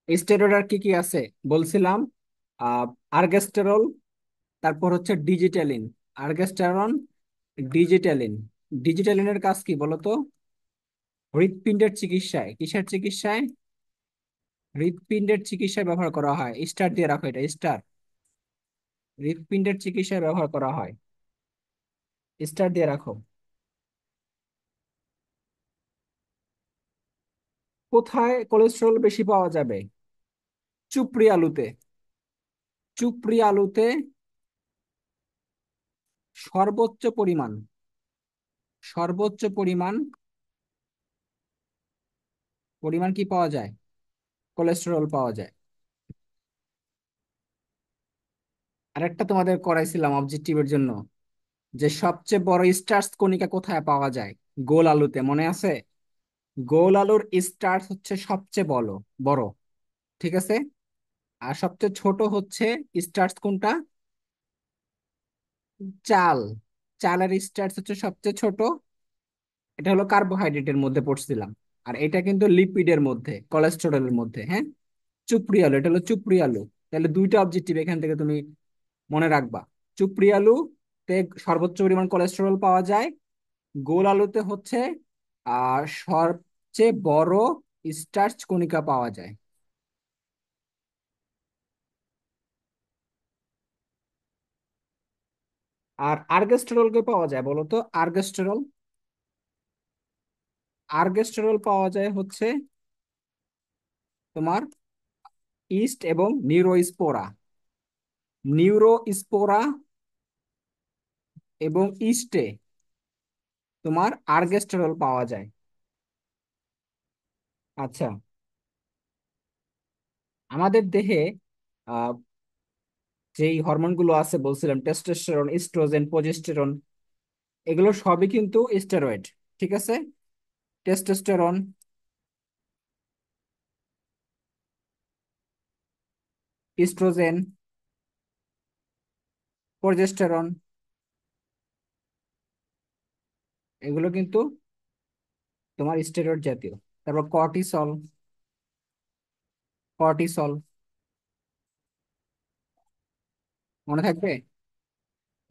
Steroid আর কি কি আছে বলছিলাম? আহ আর্গেস্টেরল, তারপর হচ্ছে ডিজিটালিন। আর্গেস্টেরন, ডিজিটালিন। ডিজিটালিনের কাজ কি বলতো? হৃৎপিণ্ডের চিকিৎসায়, কিসের চিকিৎসায়? হৃৎপিণ্ডের চিকিৎসায় ব্যবহার করা হয়। স্টার দিয়ে রাখো, এটা স্টার। হৃৎপিণ্ডের চিকিৎসায় ব্যবহার করা হয়, স্টার দিয়ে রাখো। কোথায় কোলেস্টেরল বেশি পাওয়া যাবে? চুপড়ি আলুতে। চুপড়ি আলুতে সর্বোচ্চ পরিমাণ, সর্বোচ্চ পরিমাণ, পরিমাণ কি পাওয়া যায়? কোলেস্টেরল পাওয়া যায়। আরেকটা তোমাদের করাইছিলাম অবজেক্টিভের জন্য, যে সবচেয়ে বড় স্টার্চ কণিকা কোথায় পাওয়া যায়? গোল আলুতে, মনে আছে? গোল আলুর স্টার্চ হচ্ছে সবচেয়ে বড়, বড়। ঠিক আছে। আর সবচেয়ে ছোট হচ্ছে স্টার্চ কোনটা? চাল। চালের স্টার্চ হচ্ছে সবচেয়ে ছোট। এটা হলো কার্বোহাইড্রেটের মধ্যে পড়ছিলাম। আর এটা কিন্তু লিপিডের মধ্যে, কোলেস্টেরলের মধ্যে, হ্যাঁ। চুপড়ি আলু, এটা হলো চুপড়ি আলু। তাহলে দুইটা অবজেক্টিভ এখান থেকে তুমি মনে রাখবা। চুপড়ি আলু তে সর্বোচ্চ পরিমাণ কোলেস্টেরল পাওয়া যায়। গোল আলুতে হচ্ছে সবচেয়ে বড় স্টার্চ কণিকা পাওয়া যায়। আর আর্গেস্টেরল কে পাওয়া যায় বলো তো? আর্গেস্টেরল, আর্গেস্টেরল পাওয়া যায় হচ্ছে তোমার ইস্ট এবং নিউরোস্পোরা। নিউরোস্পোরা এবং ইস্টে তোমার আর্গেস্টেরল পাওয়া যায়। আচ্ছা, আমাদের দেহে আহ যেই হরমোনগুলো আছে বলছিলাম, টেস্টোস্টেরন, ইস্ট্রোজেন, প্রজেস্টেরন, এগুলো সবই কিন্তু স্টেরয়েড। ঠিক আছে। টেস্টোস্টেরন, ইস্ট্রোজেন, প্রজেস্টেরন, এগুলো কিন্তু তোমার স্টেরয়েড জাতীয়। তারপর কর্টিসল, কর্টিসল, মনে থাকবে?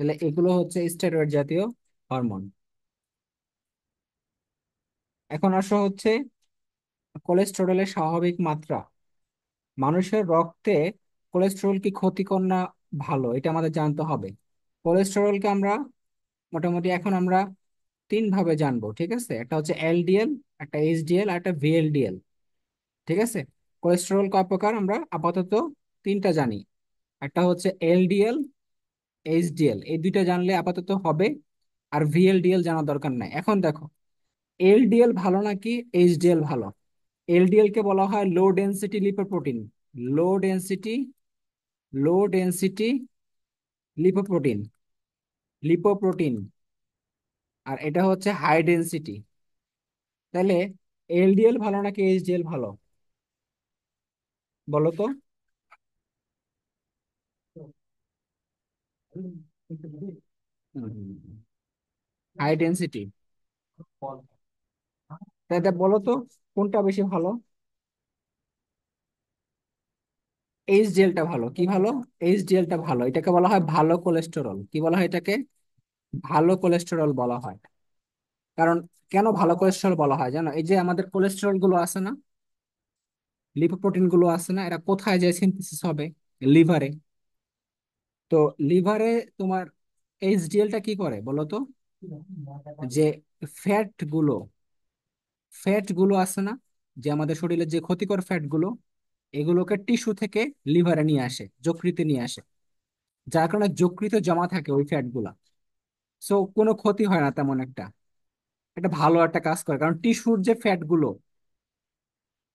তাহলে এগুলো হচ্ছে স্টেরয়েড জাতীয় হরমোন। এখন আসো হচ্ছে কোলেস্টেরলের স্বাভাবিক মাত্রা। মানুষের রক্তে কোলেস্টেরল কি ক্ষতিকর না ভালো, এটা আমাদের জানতে হবে। কোলেস্টেরলকে আমরা মোটামুটি এখন আমরা তিন ভাবে জানবো। ঠিক আছে, একটা হচ্ছে এলডিএল, একটা এইচডিএল, আর একটা ভিএলডিএল। ঠিক আছে। কোলেস্টেরল কয় প্রকার আমরা আপাতত তিনটা জানি। একটা হচ্ছে এলডিএল, এইচডিএল, এই দুইটা জানলে আপাতত হবে। আর ভিএলডিএল জানা দরকার নাই। এখন দেখো, এলডিএল ভালো নাকি এইচডিএল ভালো? এলডিএল কে বলা হয় লো ডেনসিটি লিপোপ্রোটিন। লো ডেনসিটি, লো ডেনসিটি লিপোপ্রোটিন, লিপোপ্রোটিন। আর এটা হচ্ছে হাই ডেনসিটি। তাহলে এলডিএল ভালো নাকি এইচডিএল ভালো, বলো তো? High density. তাহলে বলো তো কোনটা বেশি ভালো? এইচডিএলটা ভালো। কি ভালো? এইচডিএলটা ভালো। এটাকে বলা হয় ভালো কোলেস্টেরল। কি বলা হয় এটাকে? ভালো কোলেস্টেরল বলা হয়। কারণ কেন ভালো কোলেস্টেরল বলা হয় জানো? এই যে আমাদের কোলেস্টেরল গুলো আছে না, লিপোপ্রোটিন গুলো আছে না, এরা কোথায় যায় সিনথেসিস হবে? লিভারে। তো লিভারে তোমার এইচডিএলটা কি করে বলো তো? যে ফ্যাট গুলো, ফ্যাট গুলো আছে না, যে আমাদের শরীরে যে ক্ষতিকর ফ্যাট গুলো, এগুলোকে টিস্যু থেকে লিভারে নিয়ে আসে, যকৃতে নিয়ে আসে। যার কারণে যকৃতে জমা থাকে ওই ফ্যাট গুলা। সো কোনো ক্ষতি হয় না তেমন একটা। এটা ভালো একটা কাজ করে, কারণ টিস্যুর যে ফ্যাট গুলো,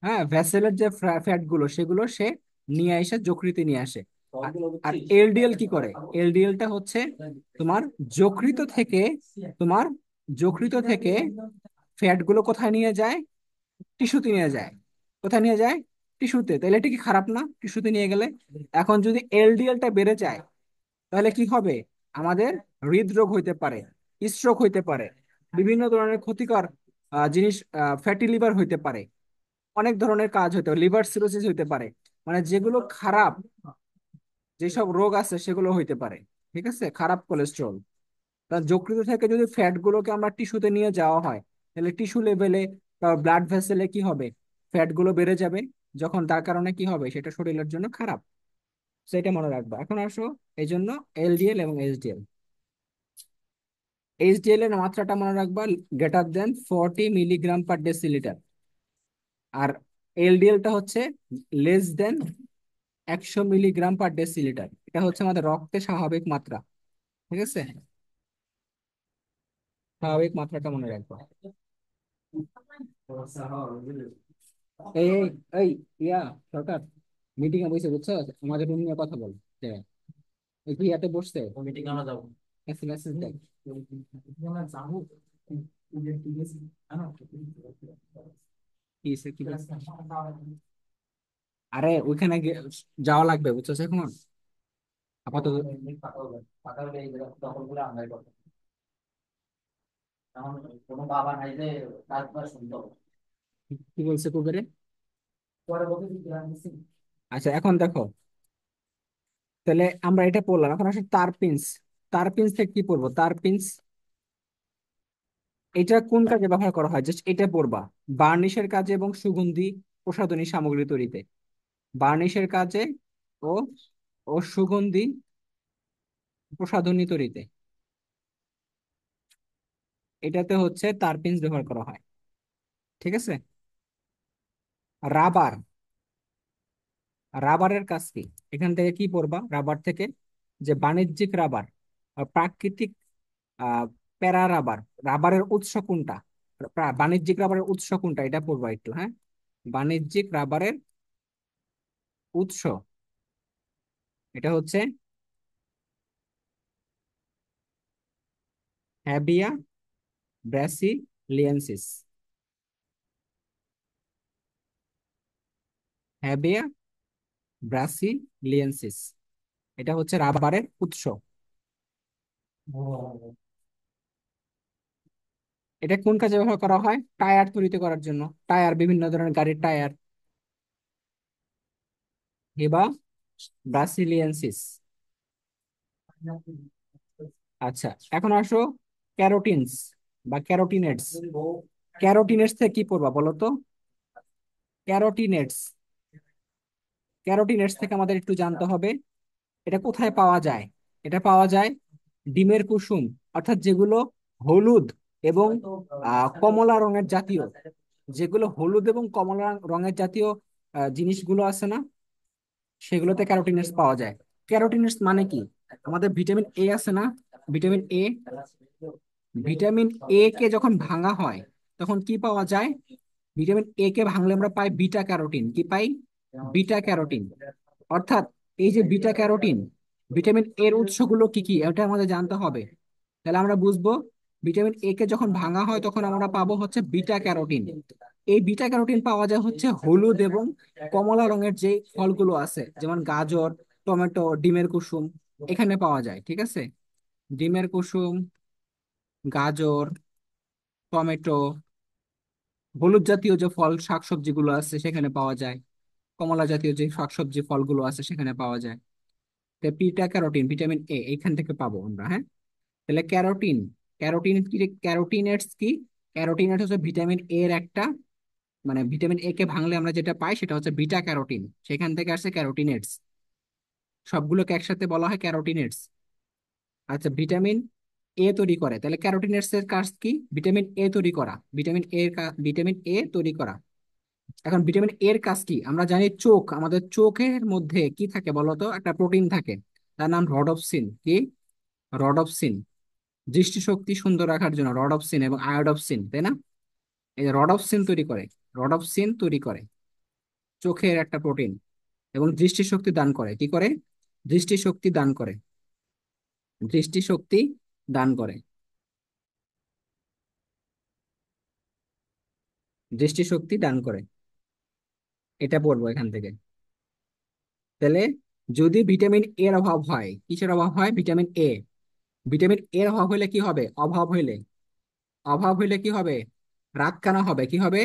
হ্যাঁ, ভেসেলের যে ফ্যাট গুলো, সেগুলো সে নিয়ে এসে যকৃতে নিয়ে আসে। আর আর এলডিএল কি করে? এলডিএলটা হচ্ছে তোমার যকৃত থেকে, তোমার যকৃত থেকে ফ্যাট গুলো কোথায় নিয়ে যায়? টিস্যুতে নিয়ে যায়। কোথায় নিয়ে যায়? টিস্যুতে। তাহলে এটা কি খারাপ না টিস্যুতে নিয়ে গেলে? এখন যদি এলডিএলটা বেড়ে যায়, তাহলে কি হবে? আমাদের হৃদরোগ হইতে পারে, স্ট্রোক হইতে পারে, বিভিন্ন ধরনের ক্ষতিকর জিনিস, ফ্যাটি লিভার হইতে পারে। অনেক ধরনের কাজ হতে পারে, লিভার সিরোসিস হইতে পারে, মানে যেগুলো খারাপ, যেসব রোগ আছে সেগুলো হইতে পারে। ঠিক আছে, খারাপ কোলেস্ট্রল। তার যকৃত থেকে যদি ফ্যাট গুলোকে আমরা টিস্যুতে নিয়ে যাওয়া হয়, তাহলে টিস্যু লেভেলে বা ব্লাড ভেসেলে কি হবে, ফ্যাট গুলো বেড়ে যাবে, যখন তার কারণে কি হবে, সেটা শরীরের জন্য খারাপ। সেটা মনে রাখবা। এখন আসো, এই জন্য এলডিএল এবং এইচডিএল। এইচডিএল এর মাত্রাটা মনে রাখবা, greater than 40 milligram per decilitre. আর এলডিএলটা হচ্ছে less than 100 milligram per decilitre. এটা হচ্ছে আমাদের রক্তে স্বাভাবিক মাত্রা। ঠিক আছে, স্বাভাবিক মাত্রাটা মনে রাখবা। এই এই এই, ইয়া সরকার মিটিং এ বসে, বুঝছো, আমাদের রুম নিয়ে কথা বল। যে ওই কি ইয়াতে বসছে, মিটিং আমরা যাবো, মেসেজ মেসেজ দেখ। কি হইছে, কি বলছে? আরে ওইখানে যাওয়া লাগবে, বুঝছো এখন আপাতত। কি বলছে কুবেরে? আচ্ছা এখন দেখো, তাহলে আমরা এটা পড়লাম, এখন আসলে তারপিনস। তারপিনস থেকে কি পড়বো? তারপিনস এটা কোন কাজে ব্যবহার করা হয়, জাস্ট এটা পড়বা। বার্নিশের কাজে এবং সুগন্ধি প্রসাধনী সামগ্রী তৈরিতে। বার্নিশের কাজে ও ও সুগন্ধি প্রসাধনী তৈরিতে, এটাতে হচ্ছে তারপিনস ব্যবহার করা হয়। ঠিক আছে। রাবার, রাবারের কাজ কি? এখান থেকে কি পড়বা রাবার থেকে? যে বাণিজ্যিক রাবার আর প্রাকৃতিক আহ প্যারা রাবার, রাবারের উৎস কোনটা, বাণিজ্যিক রাবারের উৎস কোনটা, এটা পড়বা একটু, হ্যাঁ। বাণিজ্যিক রাবারের উৎস, এটা হচ্ছে হ্যাবিয়া ব্রাসিলিয়েন্সিস। হ্যাবিয়া ব্রাসিলিয়েন্সিস, এটা হচ্ছে রাবারের উৎস। এটা কোন কাজে ব্যবহার করা হয়? টায়ার তৈরি করার জন্য, টায়ার, বিভিন্ন ধরনের গাড়ির টায়ার। হেবা ব্রাসিলিয়েন্সিস। আচ্ছা, এখন আসো ক্যারোটিনস বা ক্যারোটিনেটস। ক্যারোটিনেটস থেকে কি পড়বা বলো তো? ক্যারোটিনেটস, ক্যারোটিনেটস থেকে আমাদের একটু জানতে হবে, এটা কোথায় পাওয়া যায়। এটা পাওয়া যায় ডিমের কুসুম, অর্থাৎ যেগুলো হলুদ এবং কমলা রঙের জাতীয়, যেগুলো হলুদ এবং কমলা রঙের জাতীয় জিনিসগুলো আছে না, সেগুলোতে ক্যারোটিনস পাওয়া যায়। ক্যারোটিনস মানে কি? আমাদের ভিটামিন এ আছে না, ভিটামিন এ, ভিটামিন এ কে যখন ভাঙা হয় তখন কি পাওয়া যায়? ভিটামিন এ কে ভাঙলে আমরা পাই বিটা ক্যারোটিন। কি পাই? Beta carotene. অর্থাৎ এই যে বিটা ক্যারোটিন, ভিটামিন এর উৎসগুলো কি কি এটা আমাদের জানতে হবে। তাহলে আমরা বুঝবো, ভিটামিন এ কে যখন ভাঙা হয় তখন আমরা পাবো হচ্ছে বিটা ক্যারোটিন। এই বিটা ক্যারোটিন পাওয়া যায় হচ্ছে হলুদ এবং কমলা রঙের যে ফলগুলো আছে, যেমন গাজর, টমেটো, ডিমের কুসুম, এখানে পাওয়া যায়। ঠিক আছে, ডিমের কুসুম, গাজর, টমেটো, হলুদ জাতীয় যে ফল শাকসবজিগুলো আছে সেখানে পাওয়া যায়, কমলা জাতীয় যে শাকসবজি ফলগুলো আছে সেখানে পাওয়া যায়। তো পিটা ক্যারোটিন, ভিটামিন এ এইখান থেকে পাবো আমরা, হ্যাঁ। তাহলে ক্যারোটিন, ক্যারোটিন কি? ক্যারোটিনেটস কি? ক্যারোটিনেট হচ্ছে ভিটামিন এ এর একটা, মানে ভিটামিন এ কে ভাঙলে আমরা যেটা পাই সেটা হচ্ছে বিটা ক্যারোটিন, সেখান থেকে আসছে ক্যারোটিনেটস। সবগুলোকে একসাথে বলা হয় ক্যারোটিনেটস। আচ্ছা, ভিটামিন এ তৈরি করে, তাহলে ক্যারোটিনেটস এর কাজ কি? ভিটামিন এ তৈরি করা, ভিটামিন এ, ভিটামিন এ তৈরি করা। এখন ভিটামিন এর কাজ কি? আমরা জানি চোখ, আমাদের চোখের মধ্যে কি থাকে বলতো? একটা প্রোটিন থাকে, তার নাম রডপসিন। কি? রডপসিন। দৃষ্টিশক্তি সুন্দর রাখার জন্য রডপসিন এবং আয়োডপসিন, তাই না? এই রডপসিন তৈরি করে, রডপসিন তৈরি করে চোখের একটা প্রোটিন, এবং দৃষ্টিশক্তি দান করে। কি করে? দৃষ্টিশক্তি দান করে, দৃষ্টিশক্তি দান করে, দৃষ্টিশক্তি দান করে। এটা পড়বো এখান থেকে। তাহলে যদি ভিটামিন এর অভাব হয়, কিসের অভাব হয়? Vitamin A. ভিটামিন এর অভাব হলে কি হবে? অভাব হইলে, অভাব হইলে কি হবে? রাতকানা হবে। কি হবে?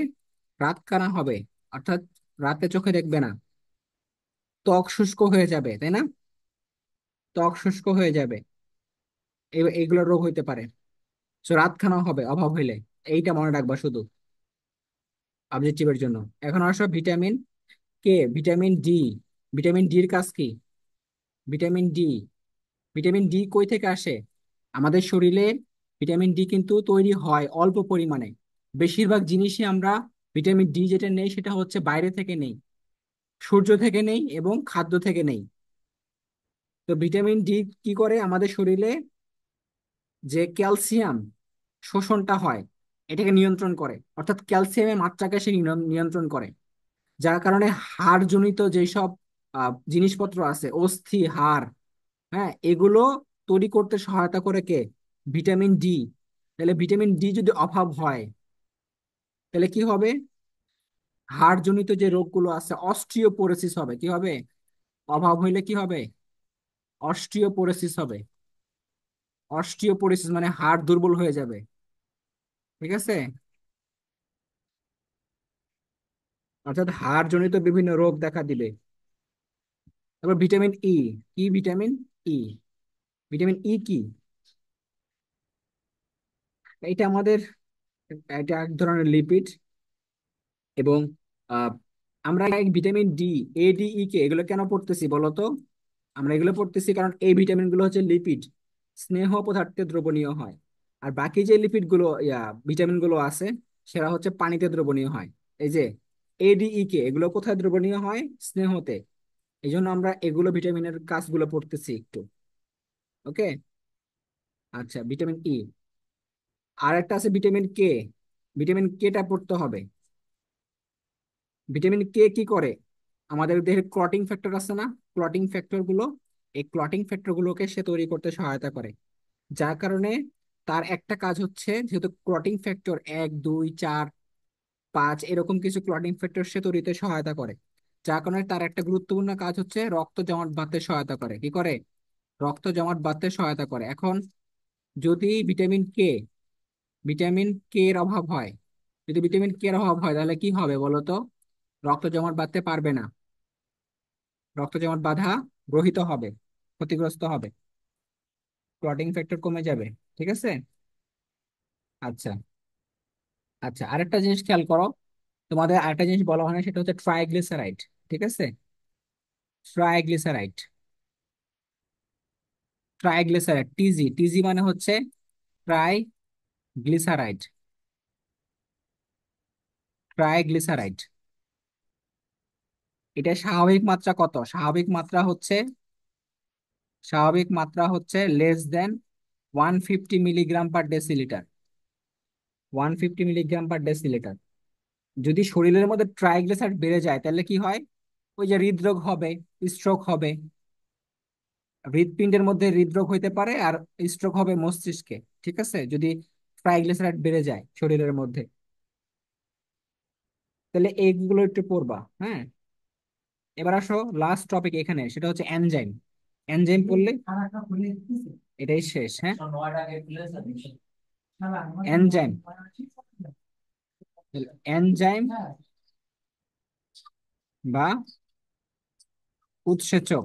রাতকানা হবে। অর্থাৎ রাতে চোখে দেখবে না, ত্বক শুষ্ক হয়ে যাবে, তাই না? ত্বক শুষ্ক হয়ে যাবে, এইগুলো রোগ হইতে পারে। তো রাত খানা হবে অভাব হইলে, এইটা মনে রাখবা শুধু অবজেক্টিভের জন্য। এখন আসো vitamin K, vitamin D. Vitamin ডির কাজ কি? ভিটামিন ডি, ভিটামিন ডি কই থেকে আসে? আমাদের শরীরে ভিটামিন ডি কিন্তু তৈরি হয় অল্প পরিমাণে। বেশিরভাগ জিনিসই আমরা ভিটামিন ডি যেটা নেই সেটা হচ্ছে বাইরে থেকে নেই, সূর্য থেকে নেই এবং খাদ্য থেকে নেই। তো ভিটামিন ডি কি করে আমাদের শরীরে? যে ক্যালসিয়াম শোষণটা হয় এটাকে নিয়ন্ত্রণ করে, অর্থাৎ ক্যালসিয়ামের মাত্রাকে সে নিয়ন্ত্রণ করে। যার কারণে হাড়জনিত যেসব জিনিসপত্র আছে, অস্থি, হাড়, হ্যাঁ, এগুলো তৈরি করতে সহায়তা করে কে? Vitamin D. তাহলে ভিটামিন ডি যদি অভাব হয় তাহলে কি হবে? হাড়জনিত যে রোগগুলো আছে, অস্টিওপোরোসিস হবে। কি হবে? অভাব হইলে কি হবে? অস্টিওপোরোসিস হবে। অস্টিওপোরোসিস মানে হাড় দুর্বল হয়ে যাবে। ঠিক আছে? অর্থাৎ হাড়জনিত বিভিন্ন রোগ দেখা দিবে। তারপর ভিটামিন ই। কি ভিটামিন ই? ভিটামিন ই কি? এটা আমাদের, এটা এক ধরনের লিপিড। এবং আহ, আমরা এই vitamin D, A D E K এগুলো কেন পড়তেছি বলতো? আমরা এগুলো পড়তেছি কারণ এই ভিটামিন গুলো হচ্ছে লিপিড, স্নেহ পদার্থে দ্রবণীয় হয়। আর বাকি যে লিপিড গুলো, ভিটামিন গুলো আছে, সেটা হচ্ছে পানিতে দ্রবণীয় হয়। এই যে এডিই কে, এগুলো কোথায় দ্রবণীয় হয়? স্নেহতে। এই জন্য আমরা এগুলো ভিটামিনের কাজগুলো পড়তেছি একটু। ওকে। আচ্ছা, ভিটামিন ই। আর একটা আছে ভিটামিন কে। ভিটামিন কেটা পড়তে হবে। ভিটামিন কে কি করে? আমাদের দেহের ক্লটিং ফ্যাক্টর আছে না, ক্লটিং ফ্যাক্টর গুলো, এই ক্লটিং ফ্যাক্টর গুলোকে সে তৈরি করতে সহায়তা করে। যার কারণে তার একটা কাজ হচ্ছে, যেহেতু ক্লটিং ফ্যাক্টর 1, 2, 4, 5 এরকম কিছু ক্লটিং ফ্যাক্টর সে তৈরিতে সহায়তা করে। যার কারণে তার একটা গুরুত্বপূর্ণ কাজ হচ্ছে রক্ত জমাট বাঁধতে সহায়তা করে। কি করে? রক্ত জমাট বাঁধতে সহায়তা করে। এখন যদি ভিটামিন কে এর অভাব হয়, যদি ভিটামিন কে এর অভাব হয় তাহলে কি হবে বলতো? রক্ত জমাট বাঁধতে পারবে না, রক্ত জমাট বাঁধা গ্রহিত হবে, ক্ষতিগ্রস্ত হবে, ক্লটিং ফ্যাক্টর কমে যাবে। ঠিক আছে? আচ্ছা। আচ্ছা, আরেকটা জিনিস খেয়াল করো। তোমাদের আরেকটা জিনিস বলা হয় না, সেটা হচ্ছে ট্রাইগ্লিসারাইড। ঠিক আছে? Triglyceride, triglyceride, টিজি। টিজি মানে হচ্ছে ট্রাইগ্লিসারাইড, ট্রাইগ্লিসারাইড। এটা স্বাভাবিক মাত্রা কত? স্বাভাবিক মাত্রা হচ্ছে less than 150 milligram per decilitre. 150 milligram per decilitre. যদি শরীরের মধ্যে ট্রাইগ্লিসারাইড বেড়ে যায় তাহলে কি হয়? ওই যে হৃদরোগ হবে, স্ট্রোক হবে। হৃৎপিণ্ডের মধ্যে হৃদরোগ হইতে পারে, আর স্ট্রোক হবে মস্তিষ্কে। ঠিক আছে? যদি ট্রাইগ্লিসারাইড বেড়ে যায় শরীরের মধ্যে। তাহলে এইগুলো একটু পড়বা, হ্যাঁ। এবার আসো লাস্ট টপিক এখানে, সেটা হচ্ছে এনজাইম। এনজাইম পড়লে এটাই শেষ, হ্যাঁ। এনজাইম, এনজাইম বা উৎসেচক।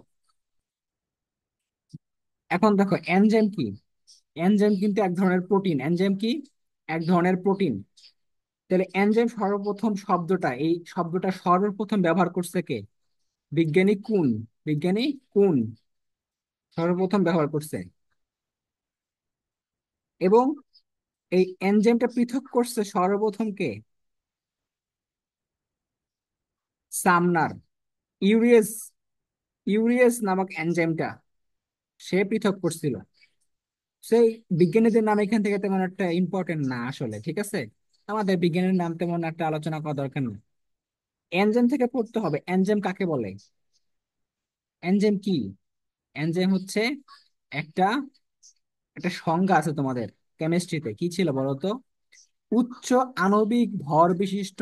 এখন দেখো এনজাইম কি। এনজাইম কিন্তু এক ধরনের প্রোটিন। এনজাইম কি? এক ধরনের প্রোটিন। তাহলে এনজাইম সর্বপ্রথম শব্দটা, এই শব্দটা সর্বপ্রথম ব্যবহার করছে কে? বিজ্ঞানী কুন। বিজ্ঞানী কুন সর্বপ্রথম ব্যবহার করছে। এবং এই এনজাইমটা পৃথক করছে সর্বপ্রথম কে? সামনার। ইউরিয়েস, ইউরিয়েস নামক এনজাইমটা সে পৃথক করছিল। সেই বিজ্ঞানীদের নাম এখান থেকে তেমন একটা ইম্পর্টেন্ট না আসলে। ঠিক আছে? আমাদের বিজ্ঞানের নাম তেমন একটা আলোচনা করা দরকার নেই। এনজাইম থেকে পড়তে হবে এনজাইম কাকে বলে। এনজাইম কি? এনজাইম হচ্ছে একটা, একটা সংজ্ঞা আছে তোমাদের কেমিস্ট্রিতে, কি ছিল বলতো? উচ্চ আণবিক ভর বিশিষ্ট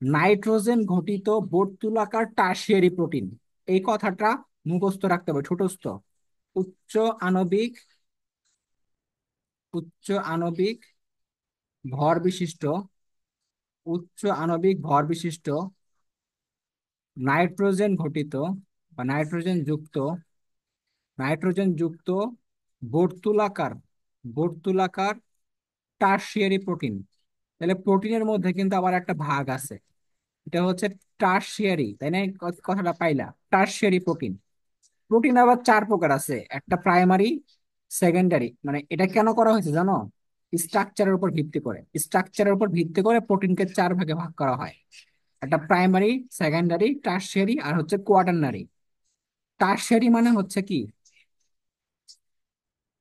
নাইট্রোজেন ঘটিত বর্তুলাকার টারশিয়ারি প্রোটিন। এই কথাটা মুখস্থ রাখতে হবে, ছোটস্থ। উচ্চ আণবিক, উচ্চ আণবিক ভর বিশিষ্ট, উচ্চ আণবিক ভর বিশিষ্ট নাইট্রোজেন ঘটিত বা নাইট্রোজেন যুক্ত বর্তুলাকার বর্তুলাকার টারশিয়ারি প্রোটিন। তাহলে প্রোটিনের মধ্যে কিন্তু আবার একটা ভাগ আছে, এটা হচ্ছে টারশিয়ারি, তাই না? এই কথাটা পাইলা, টারশিয়ারি প্রোটিন। প্রোটিন আবার চার প্রকার আছে, একটা প্রাইমারি, সেকেন্ডারি। মানে এটা কেন করা হয়েছে জানো? স্ট্রাকচারের উপর ভিত্তি করে, প্রোটিনকে চার ভাগে ভাগ করা হয়। একটা প্রাইমারি, সেকেন্ডারি, টারশিয়ারি আর হচ্ছে কোয়াটারনারি। টারশিয়ারি মানে হচ্ছে কি,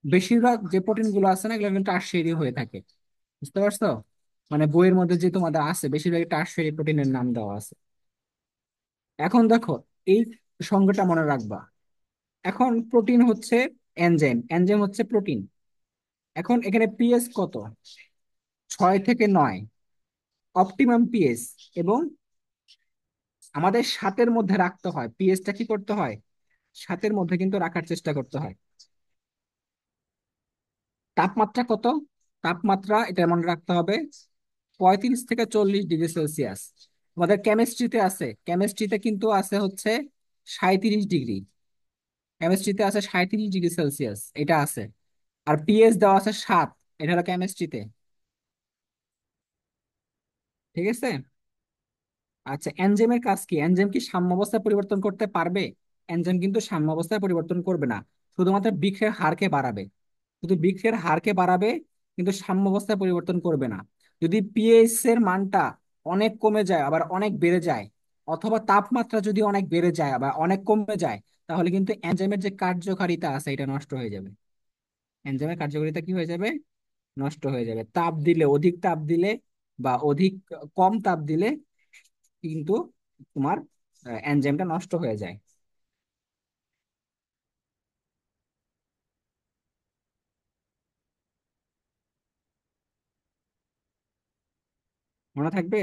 বেশিরভাগ যে প্রোটিন গুলো আছে না, এগুলো কিন্তু টারশিয়ারি হয়ে থাকে। বুঝতে পারছো? মানে বইয়ের মধ্যে যে তোমাদের আছে বেশিরভাগ টারশিয়ারি প্রোটিনের নাম দেওয়া আছে। এখন দেখো, এই সংজ্ঞাটা মনে রাখবা। এখন প্রোটিন হচ্ছে এনজাইম, এনজাইম হচ্ছে প্রোটিন। এখন এখানে পিএস কত? 6 থেকে 9 অপটিমাম পিএস। এবং আমাদের 7-এর মধ্যে রাখতে হয়, পিএসটা কি করতে হয়? 7-এর মধ্যে কিন্তু রাখার চেষ্টা করতে হয়। তাপমাত্রা কত? তাপমাত্রা এটা মনে রাখতে হবে, 35 থেকে 40 ডিগ্রি সেলসিয়াস। আমাদের কেমিস্ট্রিতে কিন্তু আছে হচ্ছে 37 ডিগ্রি। কেমিস্ট্রিতে আছে 37 ডিগ্রি সেলসিয়াস, এটা আছে। আর পিএইচ দেওয়া আছে 7, এটা হলো কেমিস্ট্রিতে। ঠিক আছে। আচ্ছা, এনজাইমের কাজ কি? এনজাইম কি সাম্যাবস্থা পরিবর্তন করতে পারবে? এনজাইম কিন্তু সাম্যাবস্থায় পরিবর্তন করবে না, শুধুমাত্র বিক্রিয়ার হারকে বাড়াবে। শুধু বিক্রিয়ার হারকে বাড়াবে, কিন্তু সাম্যাবস্থায় পরিবর্তন করবে না। যদি পিএইচ এর মানটা অনেক কমে যায় আবার অনেক বেড়ে যায়, অথবা তাপমাত্রা যদি অনেক বেড়ে যায় আবার অনেক কমে যায়, তাহলে কিন্তু এনজাইমের যে কার্যকারিতা আছে এটা নষ্ট হয়ে যাবে। এনজাইমের কার্যকারিতা কি হয়ে যাবে? নষ্ট হয়ে যাবে। তাপ দিলে, অধিক তাপ দিলে বা কম তাপ দিলে কিন্তু তোমার এনজাইমটা নষ্ট হয়ে যায়। মনে থাকবে?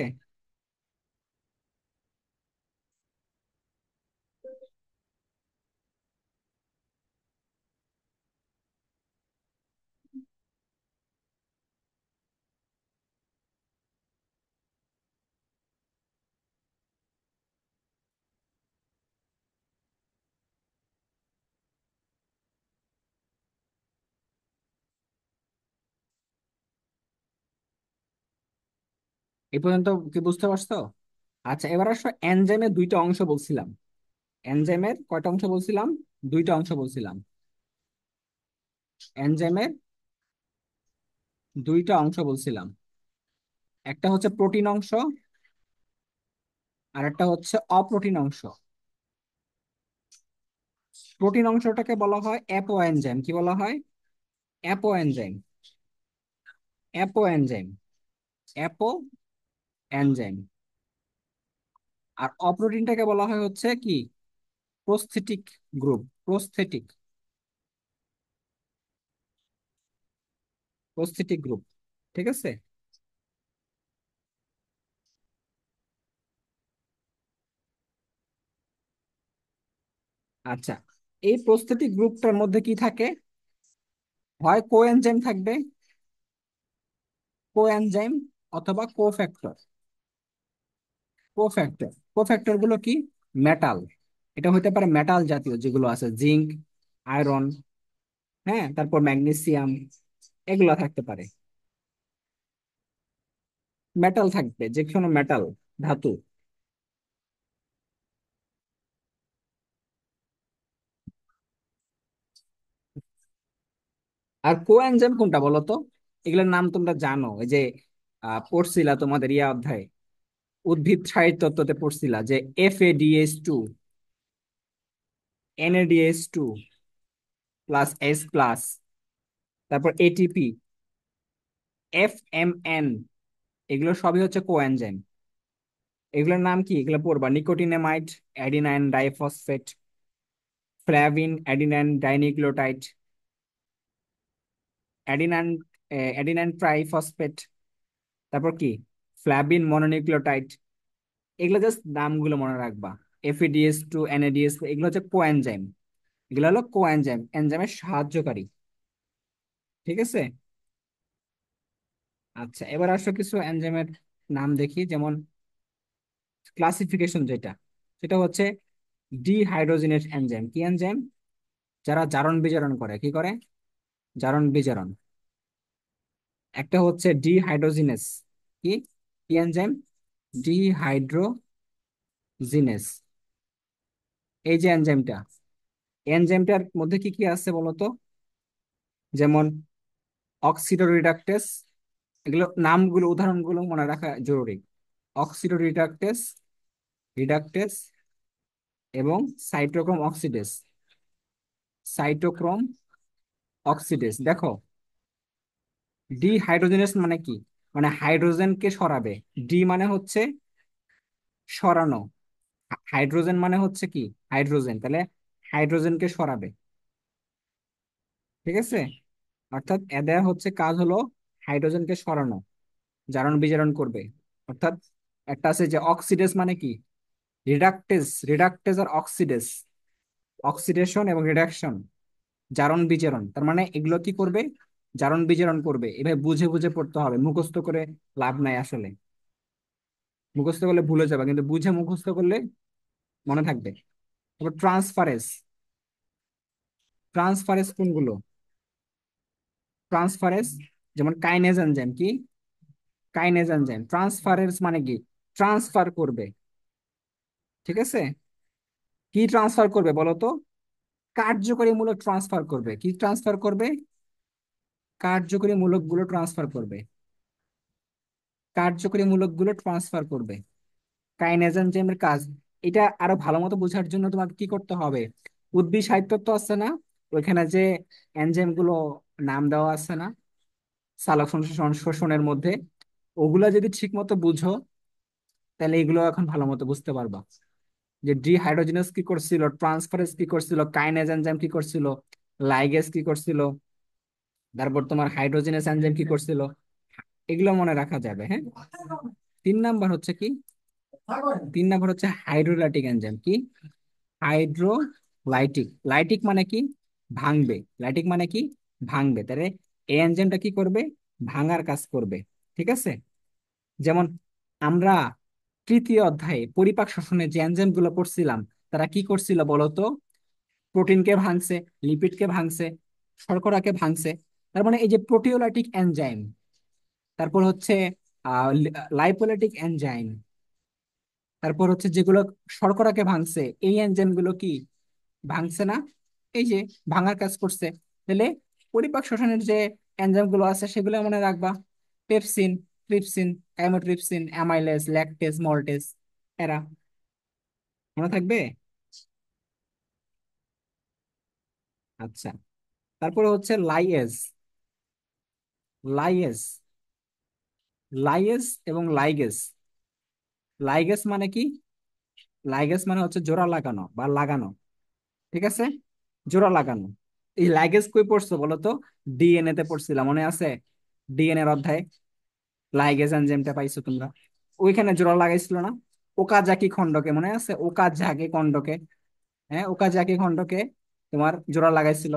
এই পর্যন্ত কি বুঝতে পারছো? আচ্ছা, এবার আসো, এনজাইমের দুইটা অংশ বলছিলাম। এনজাইমের কয়টা অংশ বলছিলাম? দুইটা অংশ বলছিলাম। এনজাইমের দুইটা অংশ বলছিলাম, একটা হচ্ছে প্রোটিন অংশ আর একটা হচ্ছে অপ্রোটিন অংশ। প্রোটিন অংশটাকে বলা হয় অ্যাপো এনজাইম। কি বলা হয়? Apoenzyme. Apoenzyme. Apoenzyme. আর অপ্রোটিনটাকে বলা হয় হচ্ছে কি, prosthetic group. Prosthetic prosthetic group. ঠিক আছে। আচ্ছা, এই প্রস্থেটিক গ্রুপটার মধ্যে কি থাকে? হয় কোএনজাইম থাকবে, কোএনজাইম, অথবা কোফ্যাক্টর। কোফ্যাক্টর গুলো কি? মেটাল। এটা হতে পারে মেটাল জাতীয় যেগুলো আছে, জিঙ্ক, আয়রন, হ্যাঁ, তারপর ম্যাগনেসিয়াম, এগুলো থাকতে পারে। মেটাল থাকবে, যে কোনো মেটাল, ধাতু। আর কোএনজাইম কোনটা বলো তো? এগুলোর নাম তোমরা জানো, এই যে পড়ছিলা তোমাদের ইয়া অধ্যায়ে, উদ্ভিদ সাহিত্যতে পড়ছিলা যে FADH2, NADH2 প্লাস H+, তারপর ATP, FMN, এগুলো সবই হচ্ছে কোএনজাইম। এগুলোর নাম কি? এগুলো পড়বা: nicotinamide, adenine diphosphate, flavin, adenine dinucleotide, adenine adenine triphosphate, তারপর কি, ফ্ল্যাভিন মনোনিউক্লিওটাইড। এগুলো জাস্ট নামগুলো মনে রাখবা। FADH2, NADH, এগুলো হচ্ছে কোএনজাইম। এগুলো হলো কোএনজাইম, এনজাইমের সাহায্যকারী। ঠিক আছে। আচ্ছা, এবার আসো কিছু এনজাইমের নাম দেখি, যেমন ক্লাসিফিকেশন যেটা। সেটা হচ্ছে ডিহাইড্রোজিনেজ এনজাইম। কি এনজাইম? যারা জারণ বিজারণ করে, কি করে? জারণ বিজারণ। একটা হচ্ছে ডিহাইড্রোজিনেস। কি কি এনজাইম? ডিহাইড্রোজিনেস। এই যে এনজাইমটা, এনজাইমটার মধ্যে কি কি আছে বলতো? যেমন অক্সিডো রিডাকটেস, এগুলো নামগুলো, উদাহরণগুলো মনে রাখা জরুরি। অক্সিডো রিডাকটেস, রিডাকটেস এবং সাইটোক্রোম অক্সিডেস। সাইটোক্রোম অক্সিডেস, দেখো, ডিহাইড্রোজেনেস মানে কি? মানে হাইড্রোজেনকে সরাবে। ডি মানে হচ্ছে সরানো, হাইড্রোজেন মানে হচ্ছে কি? হাইড্রোজেন, তাহলে হাইড্রোজেনকে সরাবে। ঠিক আছে? অর্থাৎ এদের হচ্ছে কাজ হলো হাইড্রোজেনকে সরানো, জারণ বিজারণ করবে। অর্থাৎ একটা আছে যে অক্সিডেস মানে কি? রিডাকটেস, রিডাকটেস আর অক্সিডেস, অক্সিডেশন এবং রিডাকশন, জারণ বিজারণ। তার মানে এগুলো কি করবে? জারণ বিজারণ করবে। এভাবে বুঝে বুঝে পড়তে হবে, মুখস্থ করে লাভ নাই আসলে। মুখস্থ করলে ভুলে যাবে, কিন্তু বুঝে মুখস্থ করলে মনে থাকবে। তারপর ট্রান্সফারেস। ট্রান্সফারেস কোনগুলো? ট্রান্সফারেস যেমন কাইনেজ এনজাইম। কি কাইনেজ এনজাইম? ট্রান্সফারেস মানে কি? ট্রান্সফার করবে। ঠিক আছে? কি ট্রান্সফার করবে বলো তো? কার্যকরী মূলক ট্রান্সফার করবে। কি ট্রান্সফার করবে? কার্যকরী মূলকগুলো ট্রান্সফার করবে। কার্যকরী মূলকগুলো ট্রান্সফার করবে, কাইনেজ এনজাইমের কাজ। এটা আরো ভালো মতো বোঝার জন্য তোমাকে কি করতে হবে? উদ্ভিদ সাহিত্য তো আছে না, ওইখানে যে এনজাইম গুলো নাম দেওয়া আছে না সালোক সংশ্লেষণ শোষণের মধ্যে, ওগুলা যদি ঠিক মতো বুঝো, তাহলে এগুলো এখন ভালো মতো বুঝতে পারবা। যে ডিহাইড্রোজেনাস কি করছিল, ট্রান্সফারেস কি করছিল, কাইনেজ এনজাইম কি করছিল, লাইগেজ কি করছিল, তারপর তোমার হাইড্রোজেনাস এনজাইম কি করছিল, এগুলো মনে রাখা যাবে। হ্যাঁ। 3 নাম্বার হচ্ছে কি? 3 নাম্বার হচ্ছে হাইড্রোলাইটিক এনজাইম। কি হাইড্রোলাইটিক? লাইটিক মানে কি? ভাঙবে। লাইটিক মানে কি? ভাঙবে। তাহলে এই এনজাইমটা কি করবে? ভাঙার কাজ করবে। ঠিক আছে? যেমন আমরা তৃতীয় অধ্যায়ে পরিপাক শ্বসনে যে এনজাইম গুলো পড়ছিলাম, তারা কি করছিল বলতো? প্রোটিনকে ভাঙছে, লিপিডকে ভাঙছে, শর্করাকে ভাঙছে। তার মানে এই যে প্রোটিওলাইটিক এনজাইম, তারপর হচ্ছে লাইপোলাইটিক এনজাইম, তারপর হচ্ছে যেগুলো শর্করাকে ভাঙছে, এই এনজাইম গুলো কি ভাঙছে না? এই যে ভাঙার কাজ করছে। তাহলে পরিপাক শ্বসনের যে এনজাইম গুলো আছে সেগুলো মনে রাখবা। পেপসিন, ট্রিপসিন, অ্যামিট্রিপসিন, অ্যামাইলেজ, ল্যাকটেজ, মল্টেজ, এরা মনে থাকবে। আচ্ছা, তারপরে হচ্ছে লাইএজ। লাইএজ, লাইএজ এবং লাইগেজ। লাইগেজ মানে কি? লাইগেজ মানে হচ্ছে জোড়া লাগানো বা লাগানো। ঠিক আছে? জোড়া লাগানো। এই লাইগেজ কই পড়ছো বলো তো? ডিএনএ তে পড়ছিলাম, মনে আছে? ডিএনএ এর অধ্যায় লাইগেজ এনজাইমটা পাইছো তোমরা। ওইখানে জোড়া লাগাইছিল না? ওকাজাকি খন্ডকে মনে আছে? ওকাজাকি খন্ডকে, হ্যাঁ, ওকাজাকি খন্ডকে তোমার জোড়া লাগাইছিল।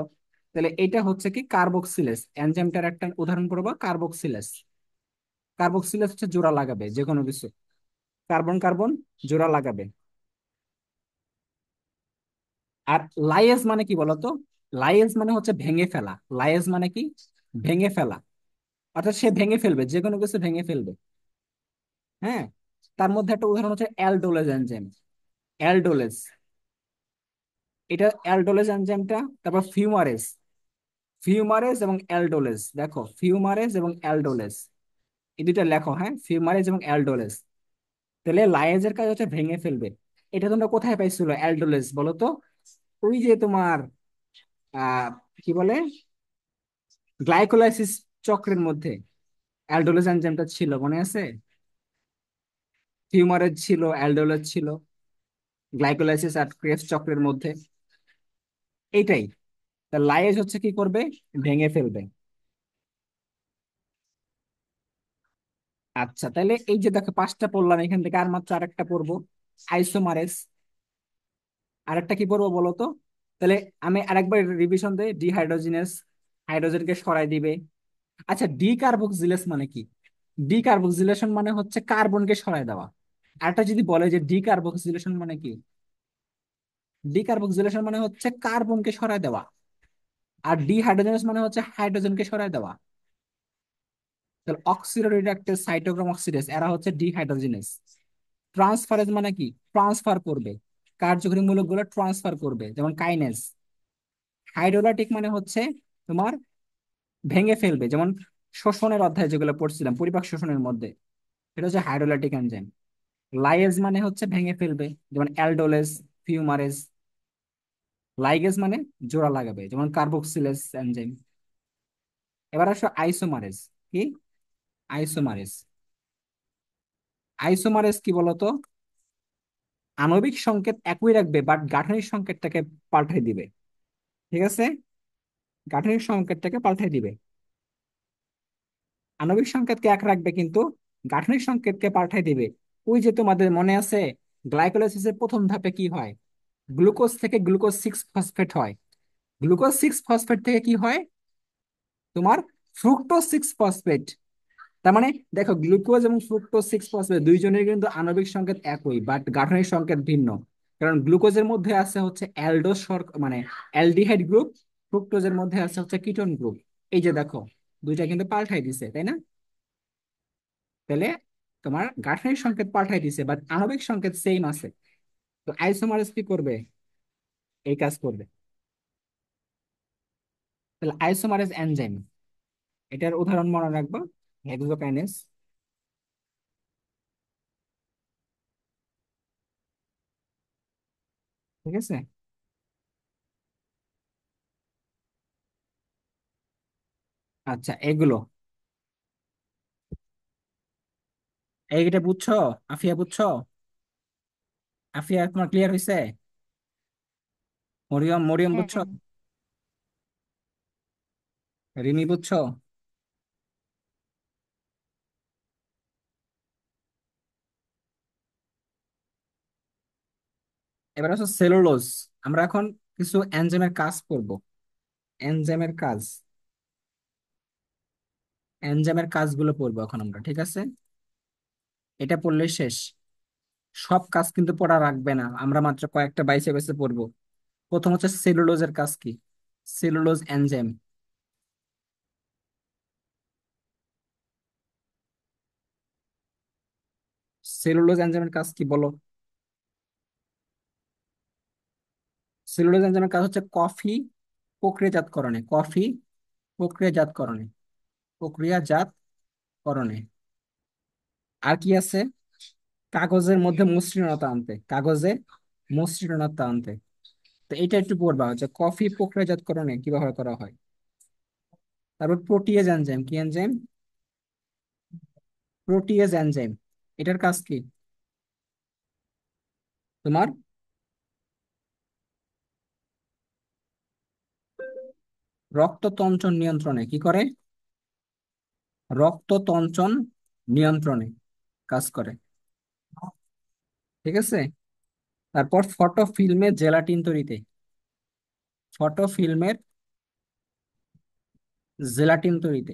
তাহলে এটা হচ্ছে কি কার্বক্সিলেস এনজাইমটার একটা উদাহরণ পড়বা, কার্বক্সিলেস। কার্বক্সিলেস হচ্ছে জোড়া লাগাবে যে কোনো কিছু, কার্বন কার্বন জোড়া লাগাবে। আর লাইয়েজ মানে কি বলতো? লাইয়েজ মানে হচ্ছে ভেঙে ফেলা। লাইয়েজ মানে কি? ভেঙে ফেলা। অর্থাৎ সে ভেঙে ফেলবে, যে কোনো কিছু ভেঙে ফেলবে। হ্যাঁ। তার মধ্যে একটা উদাহরণ হচ্ছে অ্যালডোলেজ এনজাইম। অ্যালডোলেজ, এটা অ্যালডোলেজ এনজাইমটা। তারপর ফিউমারেজ, ফিউমারেজ এবং অ্যালডোলেজ, দেখো ফিউমারেজ এবং অ্যালডোলেজ, এই দুইটা লেখো। হ্যাঁ, ফিউমারেজ এবং অ্যালডোলেজ। তাহলে লাইয়েজের কাজ হচ্ছে ভেঙে ফেলবে। এটা তোমরা কোথায় পাইছিল অ্যালডোলেজ বলো তো? ওই যে তোমার আহ কি বলে, গ্লাইকোলাইসিস চক্রের মধ্যে অ্যালডোলেজ এনজাইমটা ছিল, মনে আছে? ফিউমারেজ ছিল, অ্যালডোলেজ ছিল, গ্লাইকোলাইসিস আর ক্রেবস চক্রের মধ্যে। এইটাই। তা লাইয়েজ হচ্ছে কি করবে? ভেঙে ফেলবে। আচ্ছা, তাহলে এই যে দেখো 5টা পড়লাম, এখান থেকে আর মাত্র আরেকটা পড়বো, আইসোমারেজ। আরেকটা কি পড়বো বলো তো? তাহলে আমি আরেকবার রিভিশন দেই। ডিহাইড্রোজিনেস, হাইড্রোজেনকে সরাই দিবে। আচ্ছা, ডিকার্বক্সিলেস মানে কি? ডিকার্বক্সিলেশন মানে হচ্ছে কার্বনকে সরায় দেওয়া। আরেকটা যদি বলে যে ডিকার্বক্সিলেশন মানে কি, ডিকার্বক্সিলেশন মানে হচ্ছে কার্বনকে সরায় দেওয়া, আর ডিহাইড্রোজেনাস মানে হচ্ছে হাইড্রোজেনকে সরায় দেওয়া। তাহলে অক্সিডোরিডাক্টেজ, সাইটোক্রোম অক্সিডেজ, এরা হচ্ছে ডিহাইড্রোজেনেস। ট্রান্সফারেজ মানে কি, ট্রান্সফার করবে, কার্যকরী মূলকগুলো ট্রান্সফার করবে, যেমন কাইনেজ। হাইড্রোলাইটিক মানে হচ্ছে তোমার ভেঙে ফেলবে, যেমন শোষণের অধ্যায় যেগুলো পড়ছিলাম পরিপাক শোষণের মধ্যে, এটা হচ্ছে হাইড্রোলাইটিক এনজাইম। লাইয়েজ মানে হচ্ছে ভেঙে ফেলবে, যেমন অ্যালডোলেজ, ফিউমারেজ। লাইগেজ মানে জোড়া লাগাবে, যেমন কার্বক্সিলেজ এনজাইম। এবার আসো আইসোমারেজ। কি? আইসোমারেজ। আইসোমারেজ কি বলতো? আণবিক সংকেত একই রাখবে বাট গাঠনিক সংকেতটাকে পাল্টাই দিবে। ঠিক আছে, গাঠনিক সংকেতটাকে পাল্টাই দিবে। আণবিক সংকেতকে এক রাখবে কিন্তু গাঠনিক সংকেতকে পাল্টাই দিবে। ওই যে তোমাদের মনে আছে, গ্লাইকোলাইসিসের প্রথম ধাপে কি হয়? গ্লুকোজ থেকে গ্লুকোজ 6 ফসফেট হয়। গ্লুকোজ 6 ফসফেট থেকে কি হয়? তোমার ফ্রুক্টোজ 6 ফসফেট। তার মানে দেখো, গ্লুকোজ এবং ফ্রুক্টোজ 6 ফসফেট দুইজনের কিন্তু আণবিক সংকেত একই বাট গাঠনিক সংকেত ভিন্ন। কারণ গ্লুকোজের মধ্যে আছে হচ্ছে অ্যালডোস মানে অ্যালডিহাইড গ্রুপ, ফ্রুক্টোজের মধ্যে আছে হচ্ছে কিটোন গ্রুপ। এই যে দেখো, দুইটা কিন্তু পাল্টাই দিছে, তাই না? তাহলে তোমার গাঠনিক সংকেত পাল্টাই দিছে বাট আণবিক সংকেত সেম আছে। তো আইসোমারেজ কি করবে? এই কাজ করবে। তাহলে আইসোমারেজ এনজাইম, এটার উদাহরণ মনে রাখবো, হেক্সোকাইনেজ। ঠিক আছে। আচ্ছা, এগুলো এইটা বুঝছো? আফিয়া বুঝছো? আফিয়া তোমার ক্লিয়ার হয়েছে? মরিয়ম, মরিয়ম বুঝছো? হ্যাঁ। রিমি বুঝছো? এবার হচ্ছে সেলুলোজ। আমরা এখন কিছু এনজাইমের কাজ করব। এনজাইমের কাজ, এনজাইমের কাজগুলো পড়বো এখন আমরা, ঠিক আছে? এটা পড়লে শেষ। সব কাজ কিন্তু পড়া রাখবে না, আমরা মাত্র কয়েকটা বাইসে বাইসে পড়বো। প্রথম হচ্ছে সেলুলোজের কাজ কি, সেলুলোজ এনজাইম। সেলুলোজ এনজাইমের কাজ কি বলো? সেলুলোজ এনজাইমের কাজ হচ্ছে কফি প্রক্রিয়াজাতকরণে, কফি প্রক্রিয়াজাতকরণে, প্রক্রিয়াজাতকরণে। আর কি আছে? কাগজের মধ্যে মসৃণতা আনতে, কাগজে মসৃণতা আনতে। তো এটা একটু পড়বা, হচ্ছে কফি প্রক্রিয়াজাতকরণে কি ব্যবহার করা হয়। তারপর প্রোটিয়েজ এনজাইম, কি এনজাইম? Protease enzyme. এটার কাজ কি তোমার? রক্ততঞ্চন নিয়ন্ত্রণে কি করে? রক্ততঞ্চন নিয়ন্ত্রণে কাজ করে। ঠিক আছে। তারপর ফটোফিল্মে জেলাটিন তৈরিতে, ফটোফিল্মের জেলাটিন তৈরিতে।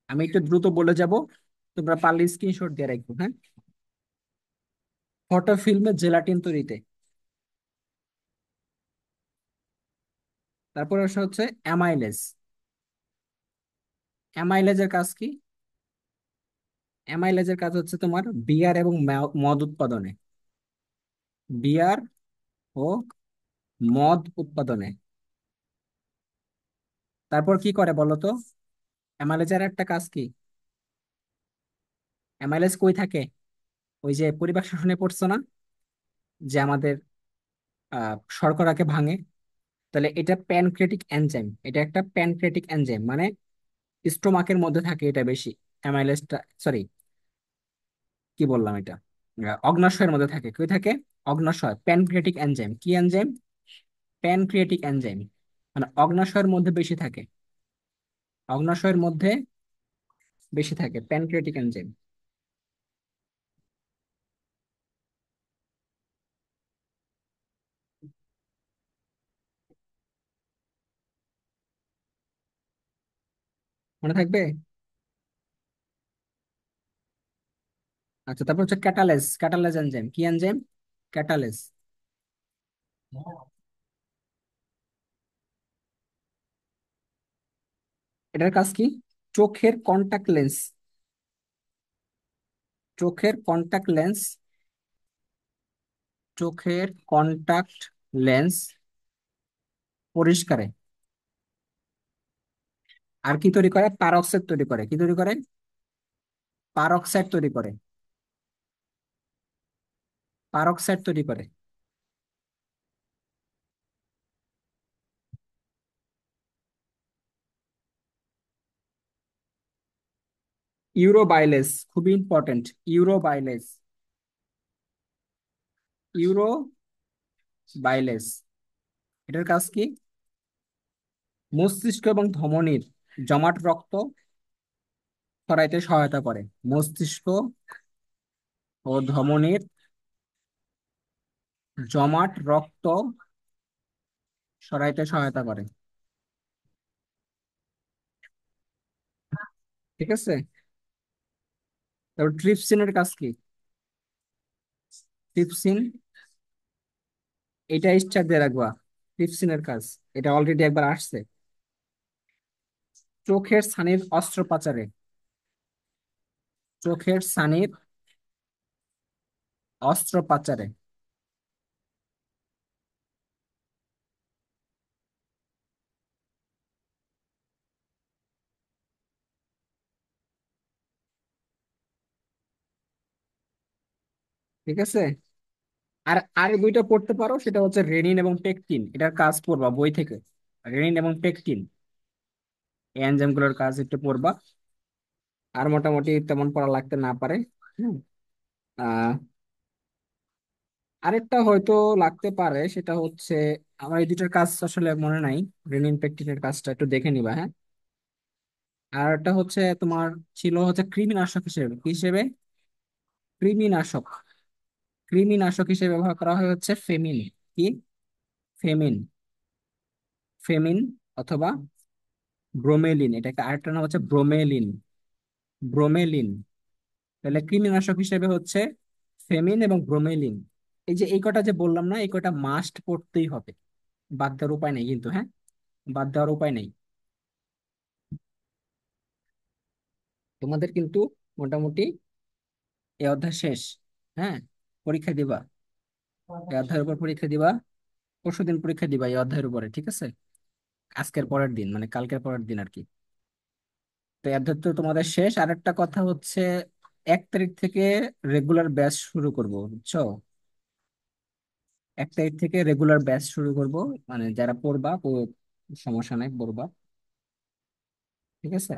আমি একটু দ্রুত বলে যাব, তোমরা পারলে স্ক্রিনশট দিয়ে রাখবো, হ্যাঁ। ফটোফিল্মের জেলাটিন তৈরিতে। তারপর আসা হচ্ছে অ্যামাইলেজ। অ্যামাইলেজের কাজ কি? অ্যামাইলেজের কাজ হচ্ছে তোমার বিয়ার এবং মদ উৎপাদনে, বিয়ার ও মদ উৎপাদনে। তারপর কি করে বলো তো? অ্যামাইলেজের একটা কাজ কি? অ্যামাইলেজ কই থাকে? ওই যে পরিপাক শোষণে পড়ছো না, যে আমাদের শর্করাকে ভাঙে। তাহলে এটা প্যানক্রিয়াটিক এনজাইম, এটা একটা প্যানক্রিয়াটিক এনজাইম, মানে স্টোমাকের মধ্যে থাকে এটা বেশি। অ্যামাইলেজটা, সরি, কি বললাম এটা, অগ্নাশয়ের মধ্যে থাকে। কই থাকে? অগ্নাশয়। প্যানক্রিয়াটিক এনজাইম, কি এনজাইম? প্যানক্রিয়াটিক এনজাইম, মানে অগ্নাশয়ের মধ্যে বেশি থাকে, অগ্নাশয়ের মধ্যে বেশি থাকে প্যানক্রিয়াটিক এনজাইম। মনে থাকবে? আচ্ছা, তারপর হচ্ছে ক্যাটালেস। ক্যাটালেস এনজাইম কি এনজাইম? ক্যাটালেস। এটার কাজ কি? চোখের কন্টাক্ট লেন্স, চোখের কন্টাক্ট লেন্স, চোখের কন্টাক্ট লেন্স পরিষ্কারে। আর কি তৈরি করে? পারক্সাইড তৈরি করে। কি তৈরি করে? পারক্সাইড তৈরি করে। পারক্সাইড তৈরি করে। ইউরোবাইলেস, খুবই ইম্পর্টেন্ট। ইউরোবাইলেস, ইউরোবাইলেস। এটার কাজ কি? মস্তিষ্ক এবং ধমনীর জমাট রক্ত সরাইতে সহায়তা করে। মস্তিষ্ক ও ধমনীর জমাট রক্ত সরাইতে সহায়তা করে। ঠিক আছে। তারপর ট্রিপসিনের কাজ কি? ট্রিপসিন, এটা স্টার দিয়ে রাখবা। ট্রিপসিনের কাজ, এটা অলরেডি একবার আসছে। চোখের ছানির অস্ত্রোপচারে, চোখের ছানির অস্ত্রোপচারে। ঠিক আছে। আর আর দুইটা পড়তে পারো, সেটা হচ্ছে রেনিন এবং পেকটিন। এটার কাজ পড়বা বই থেকে। রেনিন এবং পেকটিন, এই এনজাইম গুলোর কাজ একটু পড়বা। আর মোটামুটি তেমন পড়া লাগতে না পারে। হুম। আহ আরেকটা হয়তো লাগতে পারে, সেটা হচ্ছে, আমার এই দুটার কাজ আসলে মনে নাই। রেনিন পেকটিনের কাজটা একটু দেখে নিবা, হ্যাঁ। আর একটা হচ্ছে তোমার ছিল হচ্ছে কৃমিনাশক হিসেবে। কি হিসেবে? কৃমিনাশক। কৃমিনাশক হিসেবে ব্যবহার করা হয় হচ্ছে ফেমিন। কি? ফেমিন। ফেমিন অথবা ব্রোমেলিন। এটাকে আরেকটা নাম হচ্ছে ব্রোমেলিন। ব্রোমেলিন। তাহলে কৃমিনাশক হিসেবে হচ্ছে ফেমিন এবং ব্রোমেলিন। এই যে এই কটা যে বললাম না, এই কটা মাস্ট পড়তেই হবে। বাদ দেওয়ার উপায় নেই কিন্তু, হ্যাঁ। বাদ দেওয়ার উপায় নেই। তোমাদের কিন্তু মোটামুটি এই অধ্যায় শেষ। হ্যাঁ। পরীক্ষা দিবা, এই অধ্যায়ের উপর পরীক্ষা দিবা। পরশুদিন পরীক্ষা দিবা এই অধ্যায়ের উপরে, ঠিক আছে। আজকের পরের দিন, মানে কালকের পরের দিন আর কি। তো এই অধ্যায় তো তোমাদের শেষ। আর একটা কথা হচ্ছে, 1 তারিখ থেকে রেগুলার ব্যাচ শুরু করব, বুঝছো? 1 তারিখ থেকে রেগুলার ব্যাচ শুরু করব। মানে যারা পড়বা সমস্যা নাই, পড়বা। ঠিক আছে।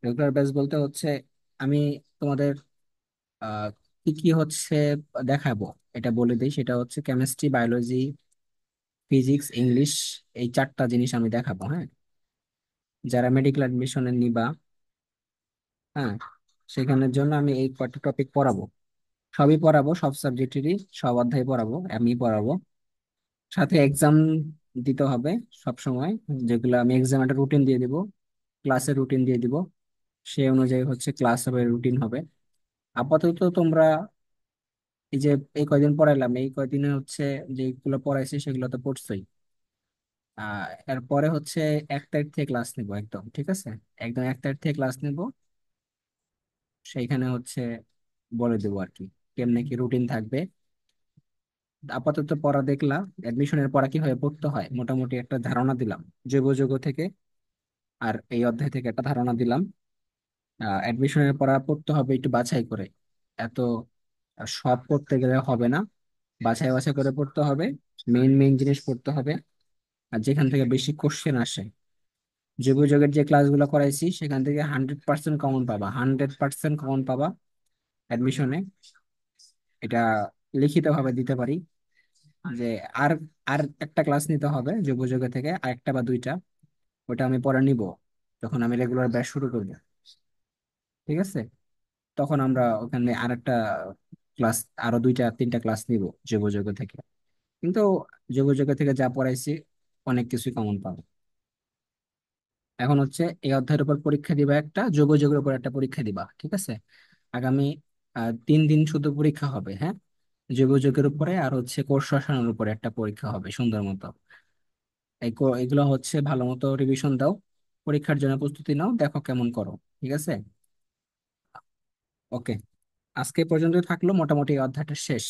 রেগুলার ব্যাচ বলতে হচ্ছে, আমি তোমাদের আহ কি কি হচ্ছে দেখাবো, এটা বলে দিই। সেটা হচ্ছে কেমিস্ট্রি, বায়োলজি, ফিজিক্স, ইংলিশ, এই 4টা জিনিস আমি দেখাবো, হ্যাঁ। যারা মেডিকেল অ্যাডমিশনে নিবা, হ্যাঁ, সেখানের জন্য আমি এই কয়টা টপিক পড়াবো। সবই পড়াবো, সব সাবজেক্টেরই সব অধ্যায় পড়াবো, আমি পড়াবো। সাথে এক্সাম দিতে হবে সব সময়। যেগুলো আমি এক্সাম একটা রুটিন দিয়ে দিব, ক্লাসের রুটিন দিয়ে দিব। সেই অনুযায়ী হচ্ছে ক্লাস হবে, রুটিন হবে। আপাতত তোমরা এই যে এই কয়দিন পড়াইলাম, এই কয়দিনে হচ্ছে যেগুলো পড়াইছি সেগুলো তো পড়ছোই। এরপরে হচ্ছে 1 তারিখ থেকে ক্লাস নিব একদম, ঠিক আছে। একদম 1 তারিখ থেকে ক্লাস নিব। সেইখানে হচ্ছে বলে দেবো আর কি কেমনে কি রুটিন থাকবে। আপাতত পড়া দেখলা, অ্যাডমিশনের পড়া কিভাবে পড়তে হয় মোটামুটি একটা ধারণা দিলাম জৈব যৌগ থেকে। আর এই অধ্যায় থেকে একটা ধারণা দিলাম। অ্যাডমিশনের পড়া পড়তে হবে একটু বাছাই করে। এত সব পড়তে গেলে হবে না। বাছাই বাছাই করে পড়তে হবে। মেইন মেইন জিনিস পড়তে হবে। আর যেখান থেকে বেশি কোশ্চেন আসে, জৈব যৌগের যে ক্লাসগুলো করাইছি সেখান থেকে 100% কমন পাবা, 100% কমন পাবা অ্যাডমিশনে। এটা লিখিত ভাবে দিতে পারি যে আর আর একটা ক্লাস নিতে হবে জৈব যৌগ থেকে, আর একটা বা দুইটা। ওটা আমি পরে নিব যখন আমি রেগুলার ব্যাচ শুরু করব, ঠিক আছে। তখন আমরা ওখানে আরেকটা ক্লাস, আরো 2টা 3টা ক্লাস নিব জৈব যৌগ থেকে। কিন্তু জৈব যৌগ থেকে যা পড়াইছি অনেক কিছুই কমন পাবো। এখন হচ্ছে এই অধ্যায়ের উপর পরীক্ষা দিবা, একটা জৈব যৌগের উপর একটা পরীক্ষা দিবা, ঠিক আছে। আগামী 3 দিন শুধু পরীক্ষা হবে, হ্যাঁ। জৈব যৌগের উপরে আর হচ্ছে কোষ রসায়নের উপরে একটা পরীক্ষা হবে সুন্দর মতো। এগুলো হচ্ছে ভালো মতো রিভিশন দাও, পরীক্ষার জন্য প্রস্তুতি নাও, দেখো কেমন করো। ঠিক আছে। ওকে, আজকে পর্যন্ত থাকলো, মোটামুটি এই অধ্যায়টা শেষ।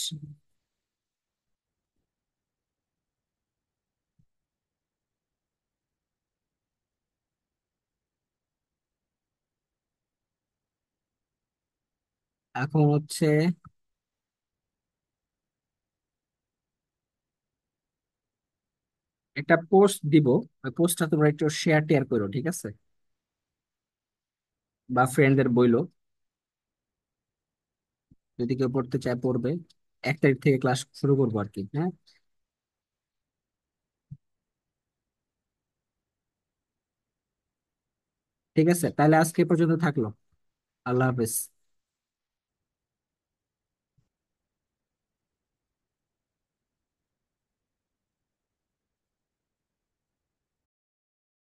এখন হচ্ছে একটা পোস্ট দিব, ওই পোস্টটা তোমরা একটু শেয়ার টেয়ার করো, ঠিক আছে, বা ফ্রেন্ডদের বইলো, যদি কেউ পড়তে চায় পড়বে। 1 তারিখ থেকে ক্লাস শুরু করবো আর কি, হ্যাঁ। ঠিক আছে, তাহলে আজকে এ পর্যন্ত থাকলো। আল্লাহ হাফেজ।